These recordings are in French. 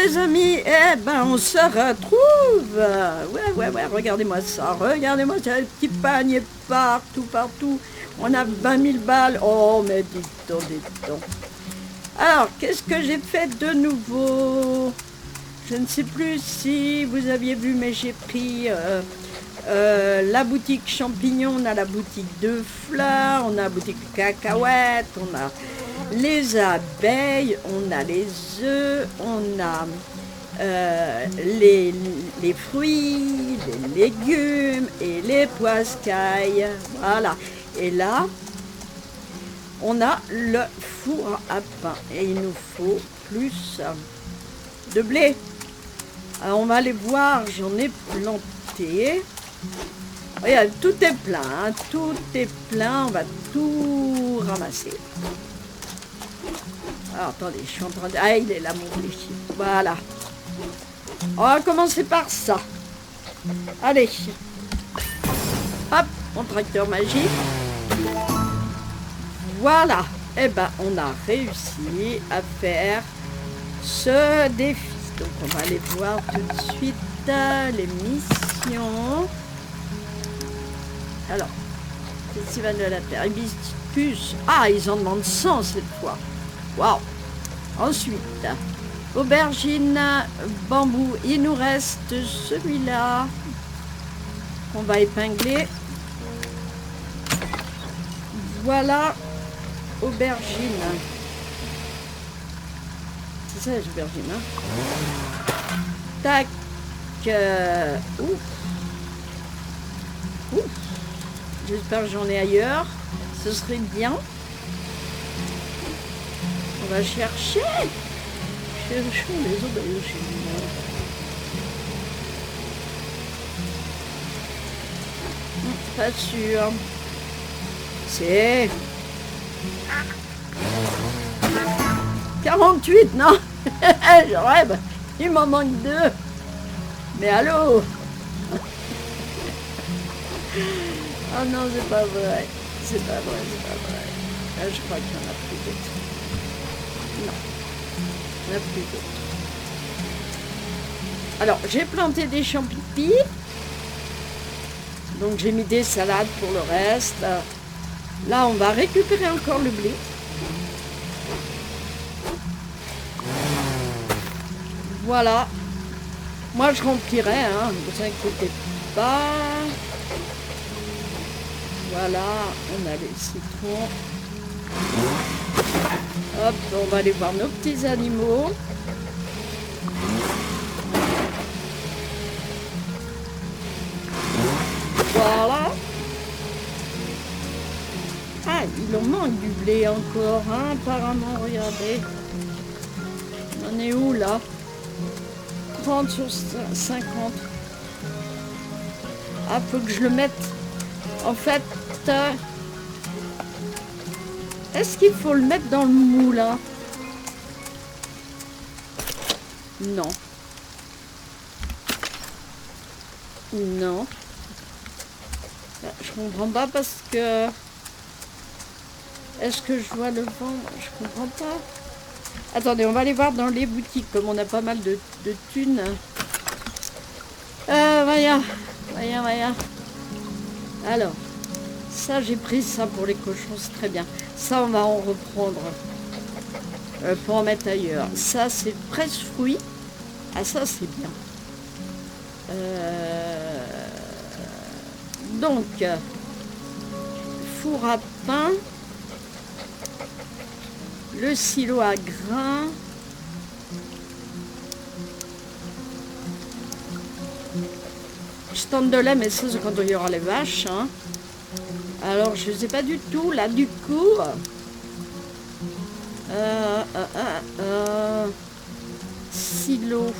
les amis, eh ben on se retrouve. Ouais, regardez-moi ça, le petit panier partout. On a 20 000 balles. Oh, mais dites donc. Alors, qu'est-ce que j'ai fait de nouveau? Je ne sais plus si vous aviez vu, mais j'ai pris la boutique champignons, on a la boutique de fleurs, on a la boutique cacahuètes, on a les abeilles, on a les œufs, on a les fruits, les légumes et les poiscailles. Voilà. Et là, on a le four à pain et il nous faut plus de blé. Alors on va aller voir, j'en ai planté. Regarde, tout est plein, on va tout ramasser. Alors attendez, je suis en train de... Ah, il est là mon blé. Voilà. On va commencer par ça. Allez. Hop, mon tracteur magique. Voilà. Eh ben, on a réussi à faire ce défi. Donc on va aller voir tout de suite les missions. Alors, Festival de la Terre, hibiscus. Ah, ils en demandent 100 cette fois. Waouh. Ensuite, aubergine, bambou. Il nous reste celui-là qu'on va épingler. Voilà, aubergine. C'est ça, les aubergines, hein. Tac. Ouf. J'espère que j'en ai ailleurs. Ce serait bien. On va chercher. Cherchons les aubergines. Pas sûr. C'est 48, non. Je rêve. Il m'en manque 2. Mais allô. Oh non, c'est pas vrai. C'est pas vrai. Là, je crois qu'il y en a plus d'autres. Non, il n'y en a plus d'autres. Alors, j'ai planté des champignons. Donc, j'ai mis des salades pour le reste. Là, on va récupérer encore le blé. Voilà. Moi, je remplirai, hein, ne vous inquiétez pas. Voilà, on a les citrons. Hop, on va aller voir nos petits animaux. Voilà. Ah, il en manque du blé encore, hein, apparemment, regardez. On est où, là? 30 sur 50. Ah, faut que je le mette. En fait, est-ce qu'il faut le mettre dans le moulin? Non. Non. Je comprends pas parce que... Est-ce que je dois le vendre? Je comprends pas. Attendez, on va aller voir dans les boutiques, comme on a pas mal de thunes. Voyons. Alors, ça, j'ai pris ça pour les cochons, c'est très bien. Ça, on va en reprendre pour en mettre ailleurs. Ça, c'est presse-fruits. Ah, ça, c'est bien. Donc, four à pain. Le silo à grains. Stand de lait, mais ça c'est quand il y aura les vaches. Hein. Alors je ne sais pas du tout, là du coup. Silo.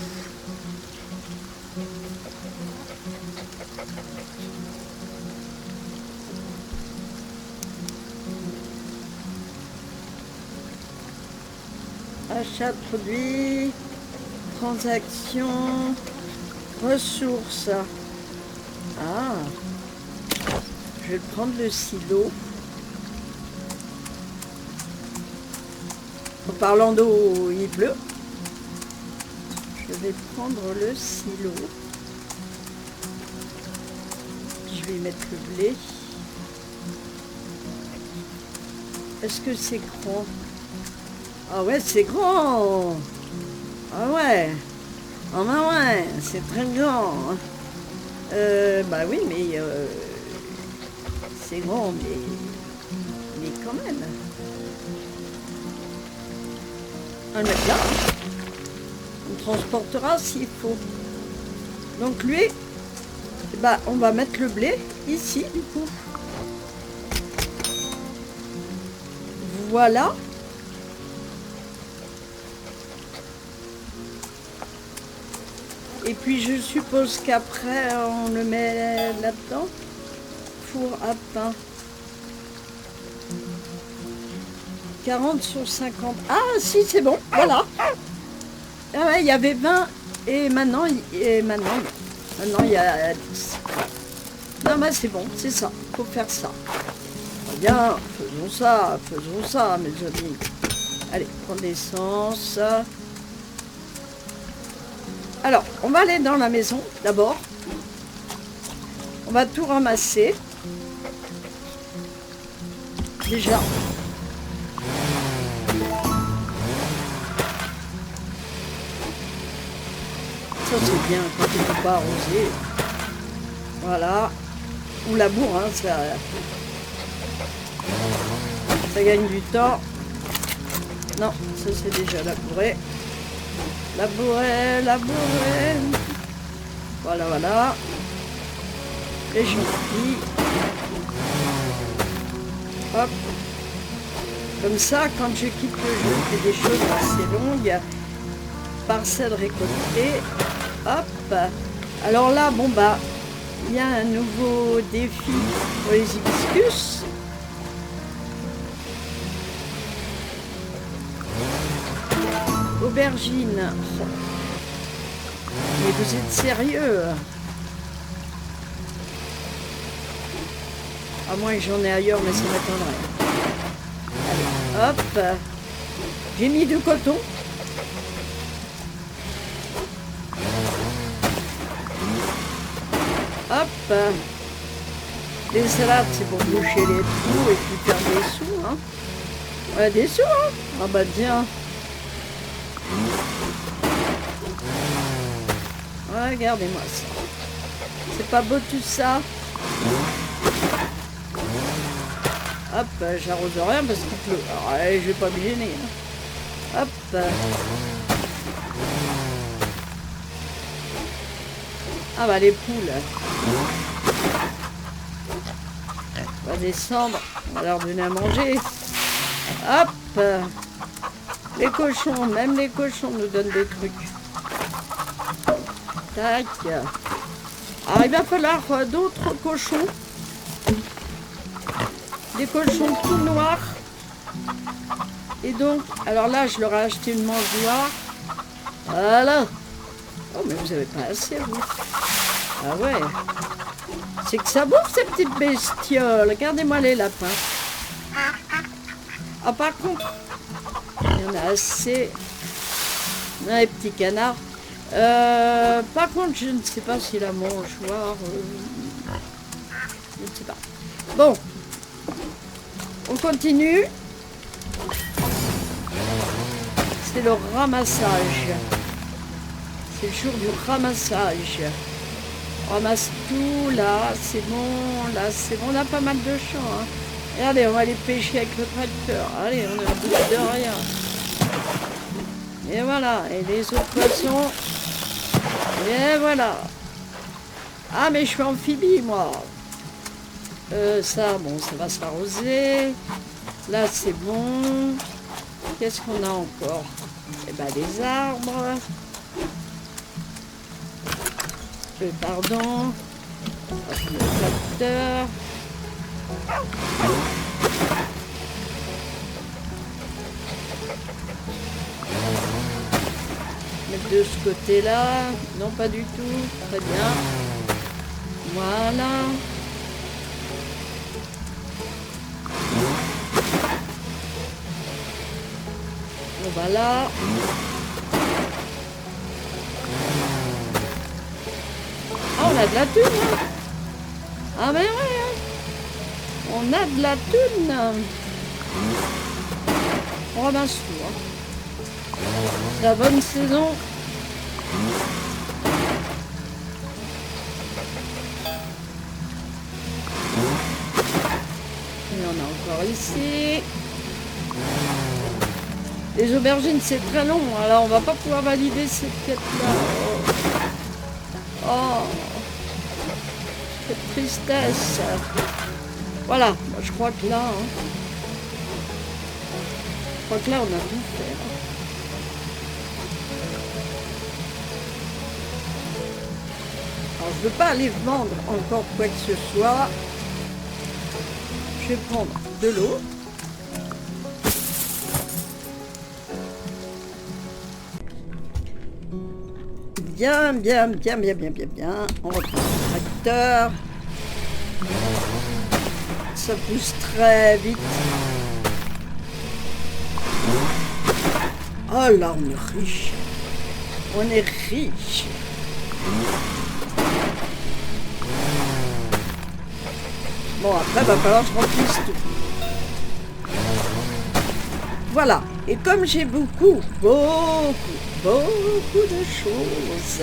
Achat de produits, transactions, ressources. Ah, je vais prendre le silo. En parlant d'eau, il pleut. Je vais prendre le silo. Je vais y mettre le blé. Est-ce que c'est grand? Ah ouais, c'est grand. Ah ouais. Ah bah ouais, c'est très grand. Bah oui, mais c'est grand, mais quand même. On va le mettre là. On transportera s'il faut. Donc lui, bah, on va mettre le blé ici du coup. Voilà. Et puis je suppose qu'après on le met là-dedans. Four à pain. 40 sur 50. Ah si, c'est bon, voilà. Ah ouais, il y avait 20 et maintenant il y a 10. Non mais c'est bon, c'est ça, faut faire ça. Bien, faisons ça, mes amis. Allez, prendre l'essence. Alors, on va aller dans la maison d'abord. On va tout ramasser. Déjà. Ça c'est bien quand il ne faut pas arroser. Voilà. Ou labour, hein, ça gagne du temps. Non, ça c'est déjà labouré. Labouré. Voilà. Et je plie. Hop. Comme ça, quand je quitte le jeu, je fais des choses assez longues. Parcelles récoltées. Hop. Alors là, bon bah, il y a un nouveau défi pour les hibiscus. Aubergine. Mais vous êtes sérieux? À moins que j'en ai ailleurs, mais ça m'étonnerait. Allez, hop. J'ai mis du coton. Hop. Les salades, c'est pour boucher les trous et puis faire des sous. Hein. Ouais, des sous, hein. Ah bah tiens. Regardez-moi ça. C'est pas beau tout ça? Hop, j'arrose rien parce qu'il pleut. Alors, allez, je vais pas me gêner. Hein. Hop. Ah bah les poules. On va descendre. On va leur donner à manger. Hop. Les cochons, même les cochons nous donnent des trucs. Tac. Alors il va falloir d'autres cochons. Des cochons tout noirs. Et donc, alors là, je leur ai acheté une mangeoire. Voilà. Oh, mais vous avez pas assez, vous. Ah ouais. C'est que ça bouffe, ces petites bestioles. Regardez-moi les lapins. Ah, par contre, il y en a assez. On a les petits canards. Par contre, je ne sais pas si la mangeoire... je ne sais pas. Bon. On continue. C'est le ramassage. C'est le jour du ramassage. On ramasse tout, là, c'est bon, là, c'est bon. On a pas mal de champs. Hein. Regardez, on va aller pêcher avec le tracteur. Allez, on est en bout de rien. Et voilà, et les autres poissons. Et voilà. Ah, mais je suis amphibie, moi. Ça, bon, ça va s'arroser. Là, c'est bon. Qu'est-ce qu'on a encore? Eh ben, des arbres. Pardon. Le tracteur. Mettre de ce côté-là. Non, pas du tout. Très bien. Voilà. On va là. on a de la thune, hein. Ah ben ouais, hein. On a de la thune. On ramasse tout, hein. C'est la bonne saison. Et on a encore ici. Les aubergines, c'est très long, alors on va pas pouvoir valider cette quête-là. Oh, quelle tristesse. Voilà, moi, je crois que là, hein, je crois que là, on a tout fait. Alors, je veux pas aller vendre encore quoi que ce soit. Je vais prendre de l'eau. Bien. On reprend le tracteur. Ça pousse très vite. Oh là, on est riche. On est riche. Bon, après, va falloir que je remplisse tout. Voilà. Et comme j'ai beaucoup de choses.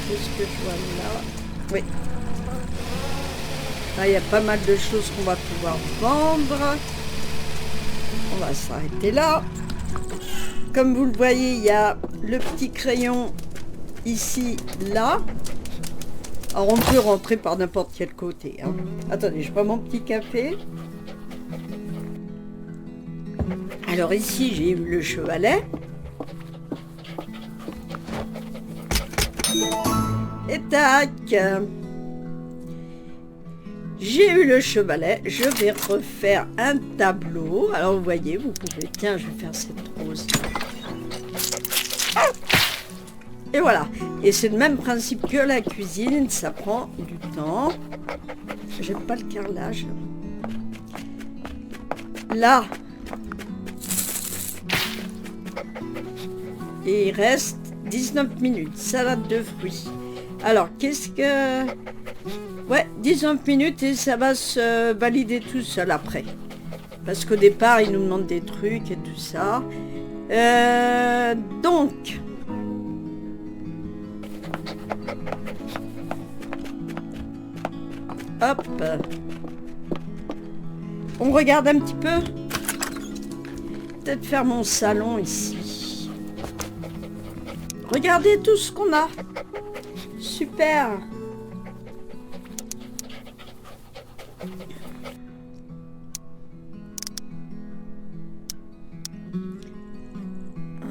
Qu'est-ce que je vois là? Oui. Là, il y a pas mal de choses qu'on va pouvoir vendre. On va s'arrêter là. Comme vous le voyez, il y a le petit crayon ici, là. Alors, on peut rentrer par n'importe quel côté, hein. Attendez, je prends mon petit café. Alors ici, j'ai eu le chevalet. Et tac. J'ai eu le chevalet. Je vais refaire un tableau. Alors vous voyez, vous pouvez... Tiens, je vais faire cette rose. Et voilà. Et c'est le même principe que la cuisine. Ça prend du temps. J'aime pas le carrelage. Là. Et il reste 19 minutes. Salade de fruits. Alors, qu'est-ce que... Ouais, 19 minutes et ça va se valider tout seul après. Parce qu'au départ, ils nous demandent des trucs et tout ça. Donc... Hop. On regarde un petit peu. Peut-être faire mon salon ici. Regardez tout ce qu'on a. Super.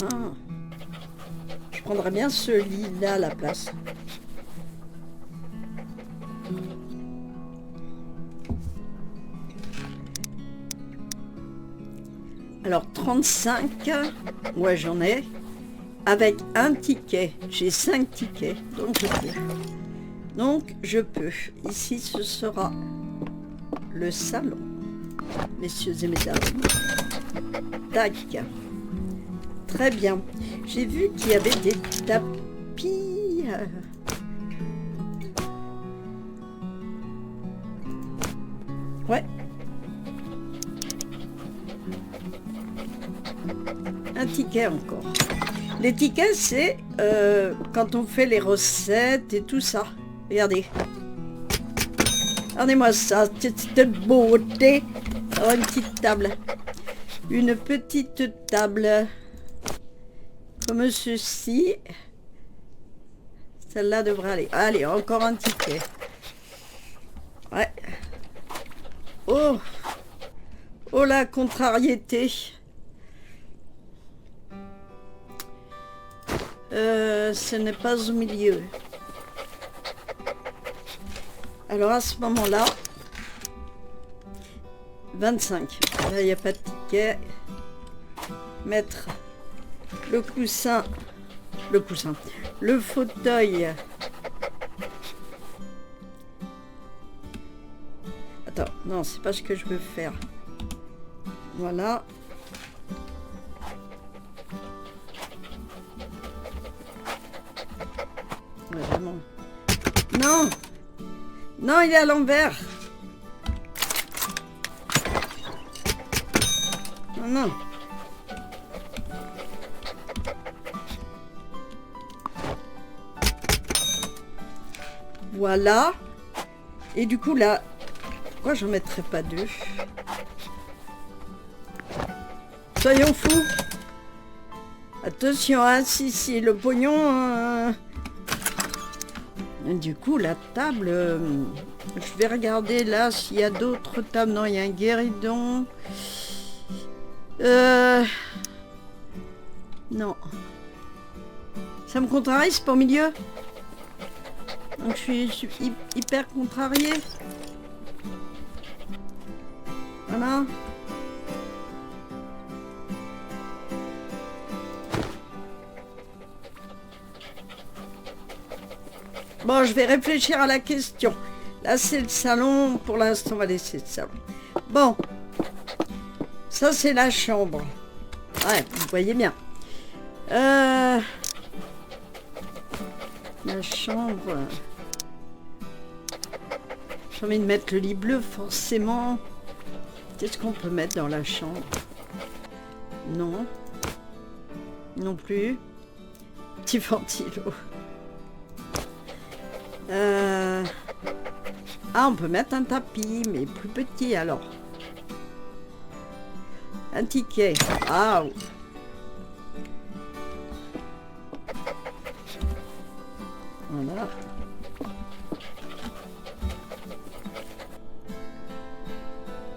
Ah. Je prendrais bien ce lit-là à la place. Alors 35, ouais j'en ai, avec un ticket, j'ai 5 tickets, donc je peux. Donc je peux. Ici ce sera le salon, messieurs et mesdames. Tac. Très bien. J'ai vu qu'il y avait des tapis. Ouais. Un ticket encore. Les tickets, c'est quand on fait les recettes et tout ça. Regardez. Regardez-moi ça, cette beauté. Alors, une petite table. Une petite table. Comme ceci. Celle-là devrait aller. Allez, encore un ticket. Ouais. Oh. Oh la contrariété. Ce n'est pas au milieu. Alors à ce moment-là, 25. Là, il n'y a pas de ticket. Mettre le coussin, le fauteuil. Attends, non, c'est pas ce que je veux faire. Voilà. Ouais, vraiment. Non. Non, il est à l'envers. Non, non. Voilà. Et du coup, là, pourquoi j'en mettrais pas deux? Soyons fous. Attention, hein, si, le pognon... Du coup, la table... je vais regarder là s'il y a d'autres tables. Non, il y a un guéridon. Non. Ça me contrarie, c'est pas au milieu. Donc je suis hyper contrariée. Voilà. Bon, je vais réfléchir à la question. Là, c'est le salon. Pour l'instant, on va laisser le salon. Bon. Ça, c'est la chambre. Ouais, vous voyez bien. La chambre... J'ai envie de mettre le lit bleu, forcément. Qu'est-ce qu'on peut mettre dans la chambre? Non. Non plus. Petit ventilo. Ah, on peut mettre un tapis, mais plus petit alors. Un ticket. Ah. Voilà.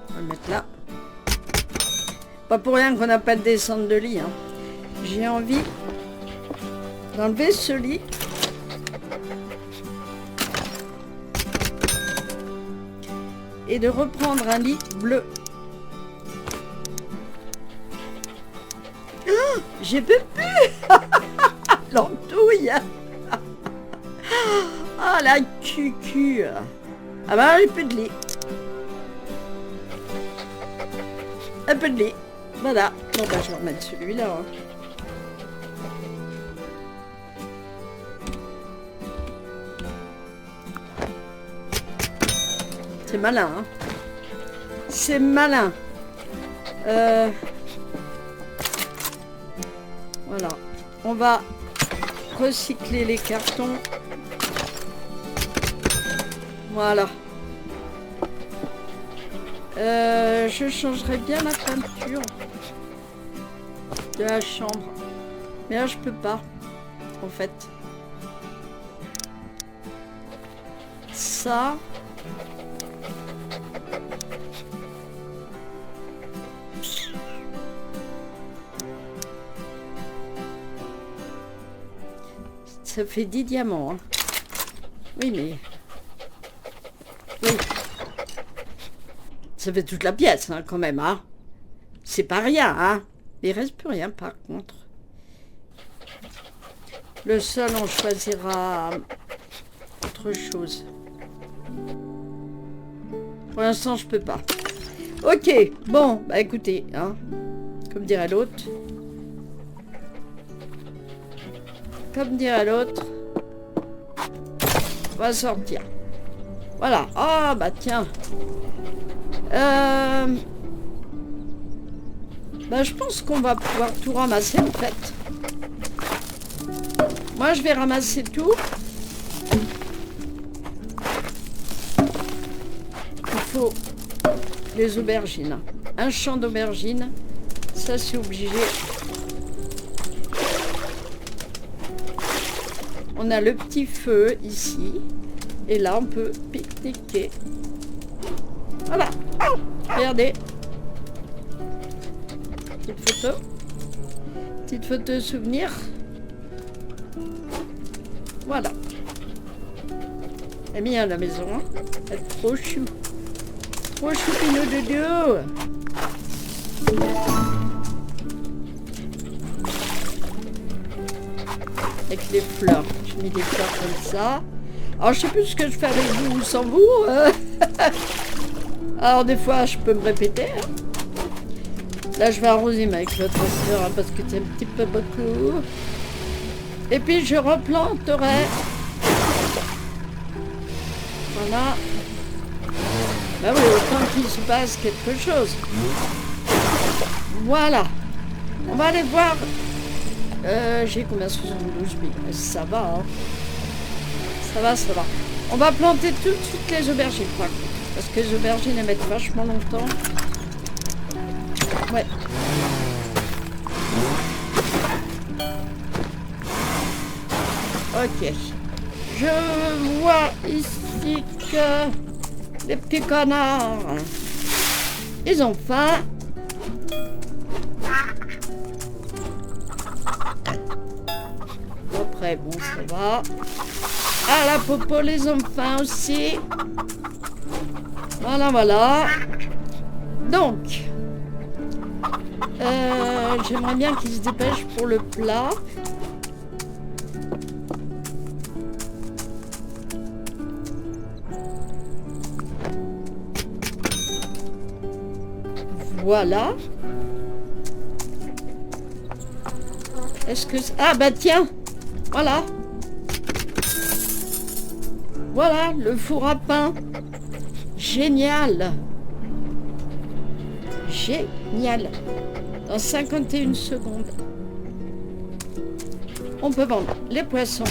On va le mettre là. Pas pour rien qu'on appelle descendre de lit. Hein. J'ai envie d'enlever ce lit. Et de reprendre un lit bleu. Oh, j'ai plus l'andouille. Ah, la cucu. Ah bah, j'ai plus de lit. Un peu de lit. Voilà. Bon bah, je vais remettre celui-là. Hein. C'est malin, hein. C'est malin. Voilà. On va recycler les cartons. Voilà. Je changerais bien la peinture de la chambre. Mais là, je peux pas, en fait. Ça... Ça fait 10 diamants. Hein. Oui, mais... Oui. Ça fait toute la pièce, hein, quand même. Hein. C'est pas rien, hein. Il reste plus rien, par contre. Le sol, on choisira autre chose. Pour l'instant, je peux pas. Ok, bon, bah écoutez, hein, comme dirait l'autre. Comme dirait l'autre, on va sortir. Voilà. Ah, bah tiens. Bah, je pense qu'on va pouvoir tout ramasser, en fait. Moi, je vais ramasser tout. Il faut les aubergines. Un champ d'aubergines. Ça, c'est obligé. On a le petit feu ici. Et là, on peut pique-niquer. Voilà. Regardez. Petite photo. Petite photo souvenir. Voilà. Elle est bien à la maison. Hein. Elle est trop chou. Trop chou, pinot de dos. Avec les fleurs. J'ai mis des fleurs comme ça. Alors, je sais plus ce que je fais avec vous ou sans vous. Alors, des fois, je peux me répéter. Hein. Là, je vais arroser avec le tracteur hein, parce que c'est un petit peu beaucoup. Et puis, je replanterai Voilà. Bah oui, autant qu'il se passe quelque chose. Voilà. On va aller voir. J'ai combien? 72 000. Ça va, hein. Ça va, ça va. On va planter tout de suite les aubergines, par contre. Parce que les aubergines, elles mettent vachement longtemps. Ouais. Ok. Je vois ici que les petits canards, ils ont faim. Après, bon, ça va. Ah, la popo, les ont faim aussi. Voilà, voilà. Donc, j'aimerais bien qu'ils se dépêchent pour le plat. Voilà. Est-ce que... Ah bah tiens. Voilà. Voilà, le four à pain. Génial. Génial. Dans 51 secondes. On peut vendre les poissons.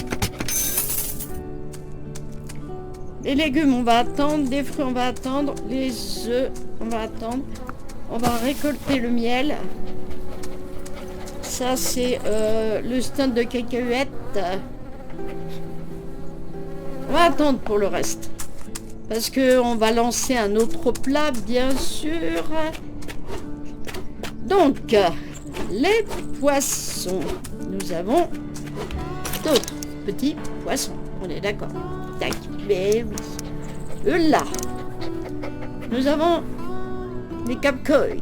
Les légumes, on va attendre. Des fruits, on va attendre. Les œufs, on va attendre. On va récolter le miel. Ça, c'est le stand de cacahuètes. On va attendre pour le reste. Parce qu'on va lancer un autre plat, bien sûr. Donc, les poissons. Nous avons d'autres petits poissons. On est d'accord. Tac, mais oui. Là. Nous avons les capcoïs.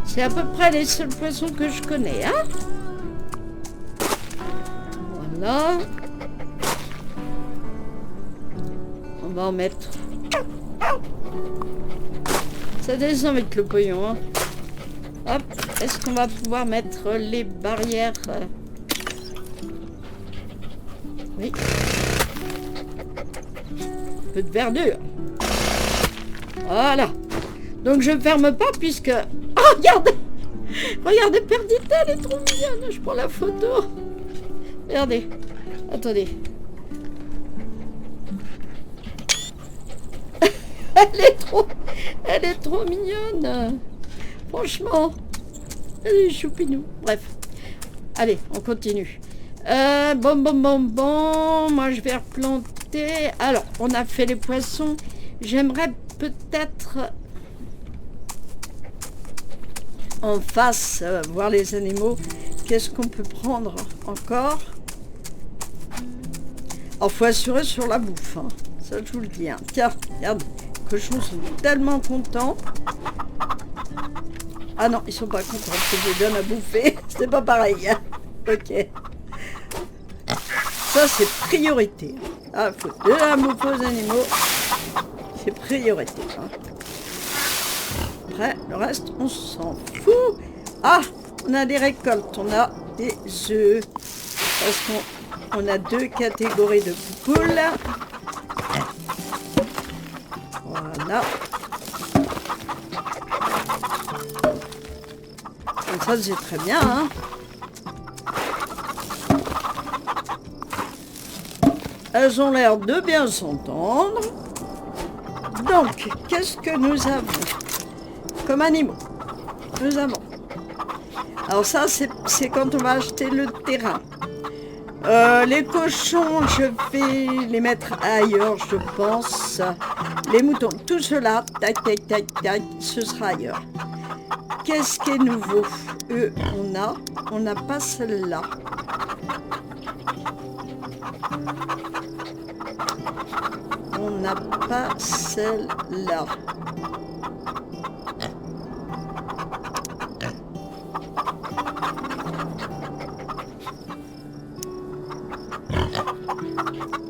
C'est à peu près les seuls poissons que je connais, hein. Voilà. On va en mettre. Ça descend avec le pognon, hein. Hop. Est-ce qu'on va pouvoir mettre les barrières? Oui. Un peu de verdure. Voilà. Donc je ferme pas puisque... Oh, regardez! Regardez, Perdita, elle est trop mignonne. Je prends la photo. Regardez. Attendez. Elle est trop mignonne. Franchement. Elle est choupinou. Bref. Allez, on continue. Bon. Moi, je vais replanter. Alors, on a fait les poissons. J'aimerais peut-être en face voir les animaux. Qu'est-ce qu'on peut prendre encore? Alors, faut assurer sur la bouffe, hein. Ça, je vous le dis, hein. Tiens, regarde, les cochons sont tellement contents. Ah non, ils sont pas contents que je les donne à bouffer. C'est pas pareil, hein. Ok. Ça, c'est priorité. Ah, faut de la bouffe aux animaux. C'est priorité, hein. Après, le reste, on s'en fout. Ah, on a des récoltes, on a des œufs. Parce qu'on a deux catégories de poules. Voilà. Donc ça, c'est très bien, hein. Elles ont l'air de bien s'entendre. Donc, qu'est-ce que nous avons comme animaux? Nous avons... Alors ça, c'est quand on va acheter le terrain. Les cochons, je vais les mettre ailleurs, je pense. Les moutons, tout cela, tac, ce sera ailleurs. Qu'est-ce qui est nouveau? Eux, on n'a pas celle-là. On n'a pas celle-là.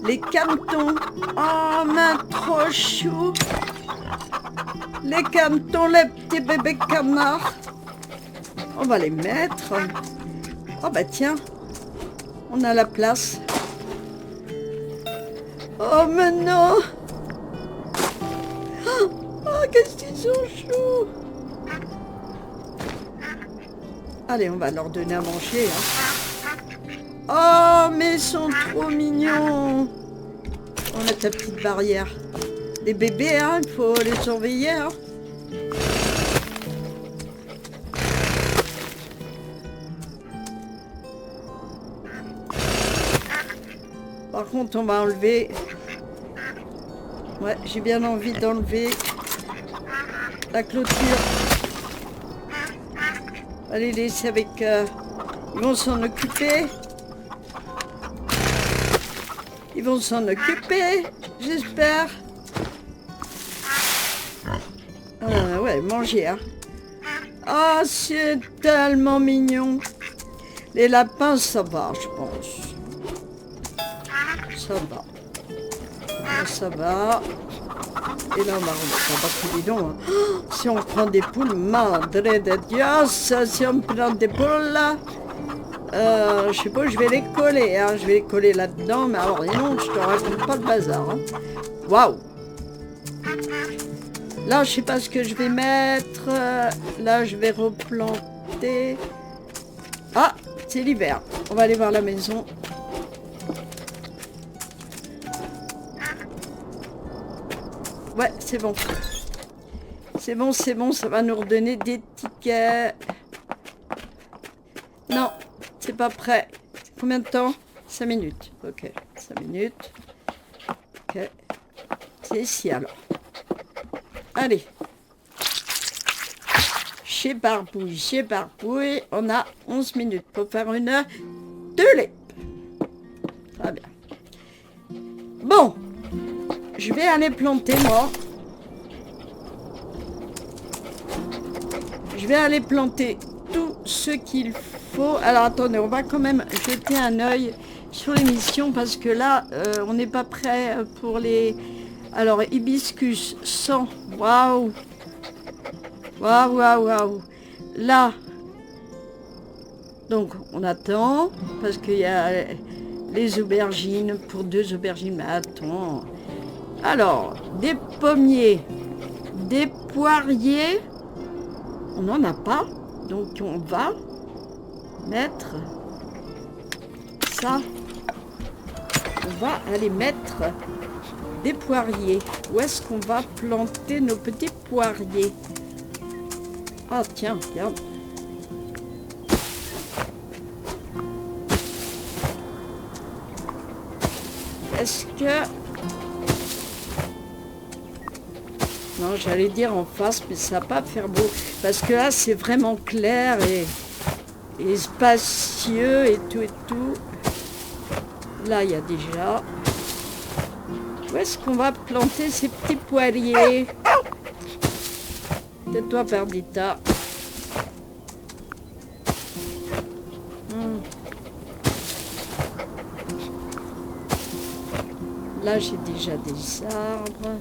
Les canetons. Oh, main trop chou. Les canetons, les petits bébés canards. On va les mettre. Oh bah tiens, on a la place. Oh, mais non. Oh, qu'est-ce qu'ils sont choux. Allez, on va leur donner à manger. Hein. Oh, mais ils sont trop mignons. On a ta petite barrière. Les bébés, hein, il faut les surveiller. Hein. Par contre, on va enlever... Ouais, j'ai bien envie d'enlever la clôture. On va les laisser avec... Ils vont s'en occuper. Ils vont s'en occuper, j'espère. Ah ouais, manger, hein. Ah, c'est tellement mignon. Les lapins, ça va, je pense. Ça va. Là, ça va. Et là, on va remettre un bas de bidon. Hein. Oh, si on prend des poules, madre de Dios, si on prend des poules, là, je sais pas, je vais les coller. Hein. Je vais les coller là-dedans, mais alors, non, je te raconte pas le bazar. Hein. Waouh! Là, je sais pas ce que je vais mettre. Là, je vais replanter. Ah, c'est l'hiver. On va aller voir la maison. Ouais, c'est bon. C'est bon, c'est bon. Ça va nous redonner des tickets. Non, c'est pas prêt. Combien de temps? 5 minutes. Ok, 5 minutes. Ok. C'est ici, alors. Allez. Chez Barbouille, on a 11 minutes pour faire une heure de lait. Très bien. Bon, je vais aller planter, moi. Je vais aller planter tout ce qu'il faut. Alors, attendez, on va quand même jeter un œil sur l'émission parce que là, on n'est pas prêt pour les... Alors, hibiscus 100, waouh, waouh, waouh, waouh. Là, donc on attend parce qu'il y a les aubergines pour 2 aubergines. Mais attends. Alors, des pommiers, des poiriers, on n'en a pas, donc on va mettre ça. On va aller mettre des poiriers. Où est-ce qu'on va planter nos petits poiriers? Ah tiens, regarde. Est-ce que... Non, j'allais dire en face, mais ça va pas faire beau. Parce que là, c'est vraiment clair et spacieux et tout et tout. Là, il y a déjà... Où est-ce qu'on va planter ces petits poiriers? Tais-toi, Perdita. Là, j'ai déjà des arbres.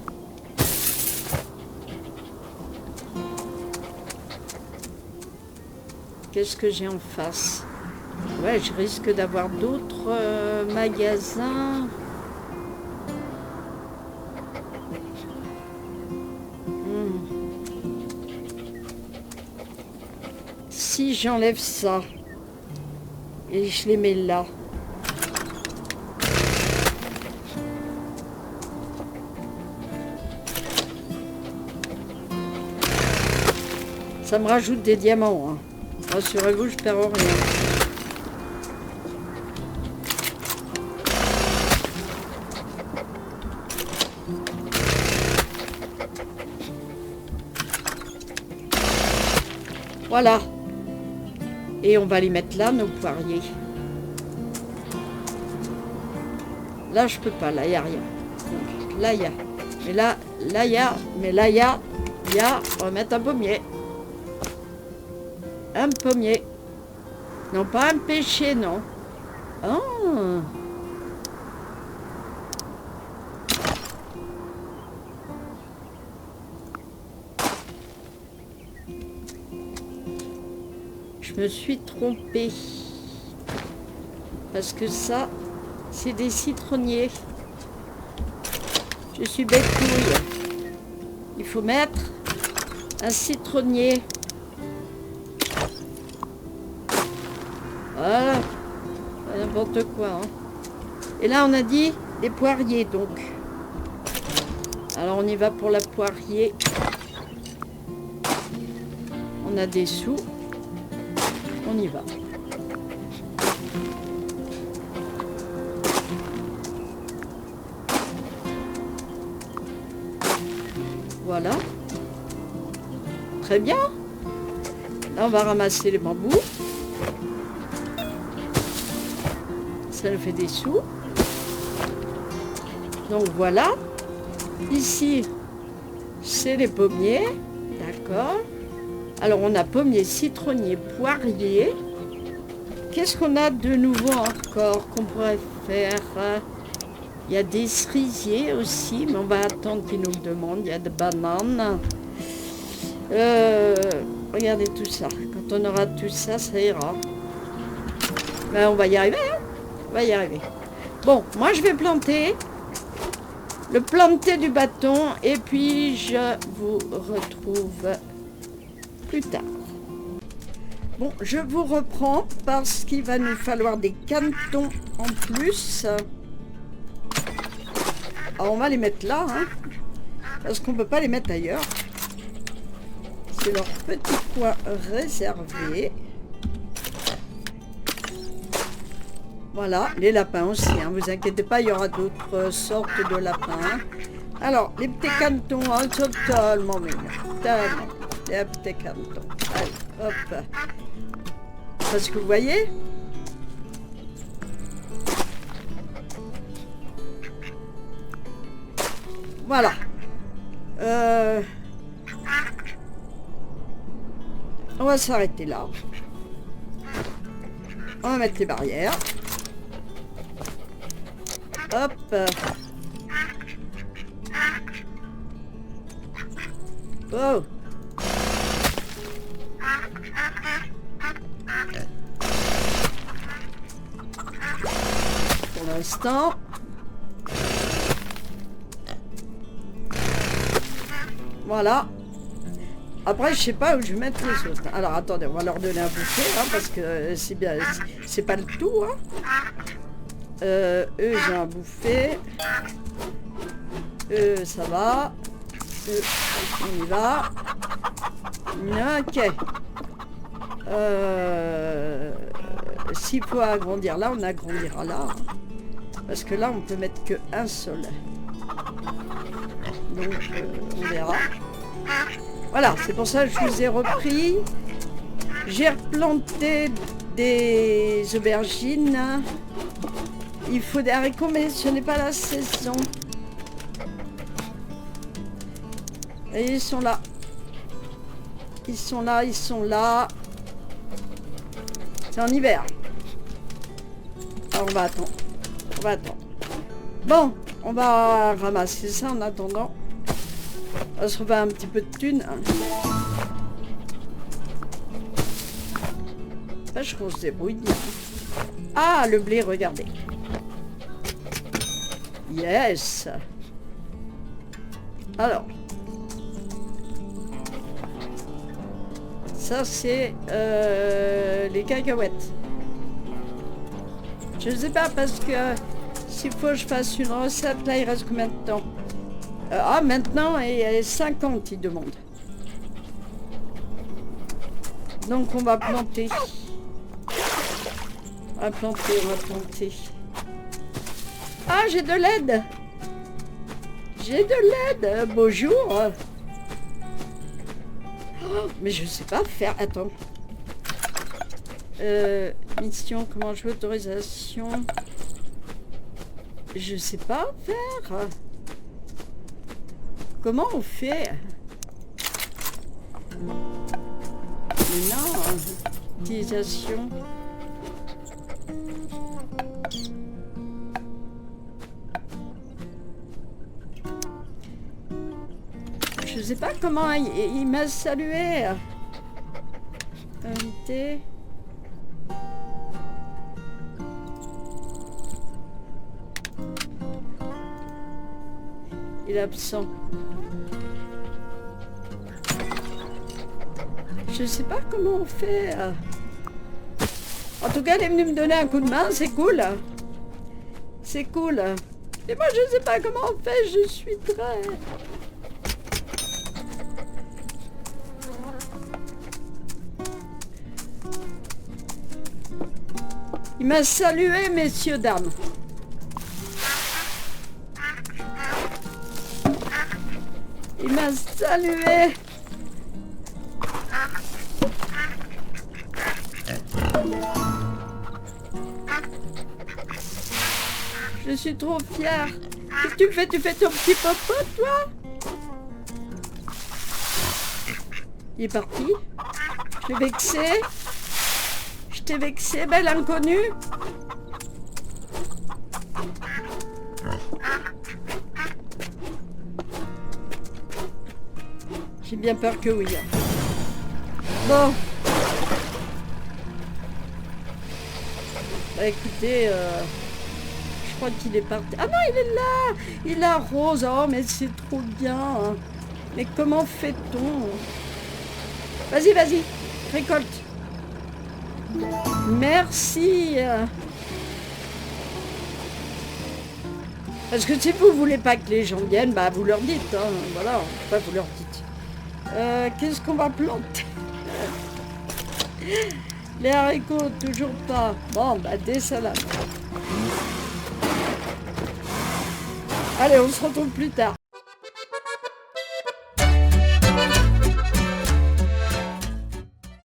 Qu'est-ce que j'ai en face? Ouais, je risque d'avoir d'autres magasins. Si j'enlève ça et je les mets là. Ça me rajoute des diamants. Hein. Rassurez-vous, je perds rien. Voilà. Et on va les mettre là, nos poiriers. Là, je peux pas. Là, il n'y a rien. Donc, là, il y a. Mais là, il y a. Mais là, il y a. On va mettre un pommier. Un pommier. Non, pas un pêcher, non. Oh. Je me suis trompée. Parce que ça, c'est des citronniers. Je suis bécouille. Il faut mettre un citronnier. Voilà. N'importe quoi. Hein. Et là, on a dit des poiriers, donc. Alors, on y va pour la poirier. On a des sous. On y va. Voilà. Très bien. Là, on va ramasser les bambous. Ça nous fait des sous. Donc voilà. Ici, c'est les pommiers. D'accord. Alors, on a pommier, citronnier, poirier. Qu'est-ce qu'on a de nouveau encore qu'on pourrait faire? Il y a des cerisiers aussi, mais on va attendre qu'ils nous le demandent. Il y a des bananes. Regardez tout ça. Quand on aura tout ça, ça ira. Ben, on va y arriver. Hein, on va y arriver. Bon, moi, je vais planter. Le planter du bâton. Et puis, je vous retrouve plus tard. Bon, je vous reprends parce qu'il va nous falloir des canetons en plus. Alors, on va les mettre là, hein, parce qu'on ne peut pas les mettre ailleurs. C'est leur petit coin réservé. Voilà, les lapins aussi, hein, vous inquiétez pas, il y aura d'autres sortes de lapins. Alors, les petits canetons, hein, sont tellement mignons, tellement. Les petits canetons. Allez, hop. Parce que vous voyez, voilà. On va s'arrêter là. On va mettre les barrières. Hop. Oh. Pour l'instant. Voilà. Après, je sais pas où je vais mettre les autres. Alors, attendez, on va leur donner à bouffer, hein, parce que c'est bien, c'est pas le tout. Hein. Eux, j'ai à bouffer. Eux, ça va. Eux, on y va. Ok. S'il faut agrandir là, on agrandira là. Hein, parce que là, on peut mettre que un seul. Donc, on verra. Voilà, c'est pour ça que je vous ai repris. J'ai replanté des aubergines. Il faut des haricots, mais ce n'est pas la saison. Et ils sont là. Ils sont là, ils sont là. C'est en hiver. Alors on va attendre. On va attendre. Bon, on va ramasser ça en attendant. On va se refaire un petit peu de thunes. Je qu'on se débrouille bien. Ah, le blé, regardez. Yes. Alors. Ça, c'est les cacahuètes. Je ne sais pas parce que s'il faut que je fasse une recette, là, il reste combien de temps? Ah, maintenant, il y a 50, ils demandent. Donc, on va planter. On va planter, on va planter. Ah, j'ai de l'aide. J'ai de l'aide. Bonjour. Oh, mais je sais pas faire. Attends. Mission, comment jouer, autorisation. Je sais pas faire. Comment on fait? Mais non. Utilisation. Je sais pas comment il m'a salué. Invité. Il est absent. Je sais pas comment on fait. En tout cas, elle est venue me donner un coup de main, c'est cool. C'est cool. Et moi, je sais pas comment on fait, je suis très... Il m'a salué, messieurs, dames. Il m'a salué. Je suis trop fière. Qu'est-ce que tu fais? Tu fais ton petit popo, toi? Il est parti. Je t'ai vexé. Je t'ai vexé, belle inconnue. J'ai bien peur que oui. Bon. Bah écoutez, je crois qu'il est parti. Ah non, il est là. Il arrose. Oh, mais c'est trop bien. Mais comment fait-on? Vas-y, vas-y. Récolte. Merci. Parce que si vous voulez pas que les gens viennent, bah vous leur dites. Hein. Voilà, pas vous leur dites. Qu'est-ce qu'on va planter? Les haricots, toujours pas. Bon, bah des salades. Allez, on se retrouve plus tard.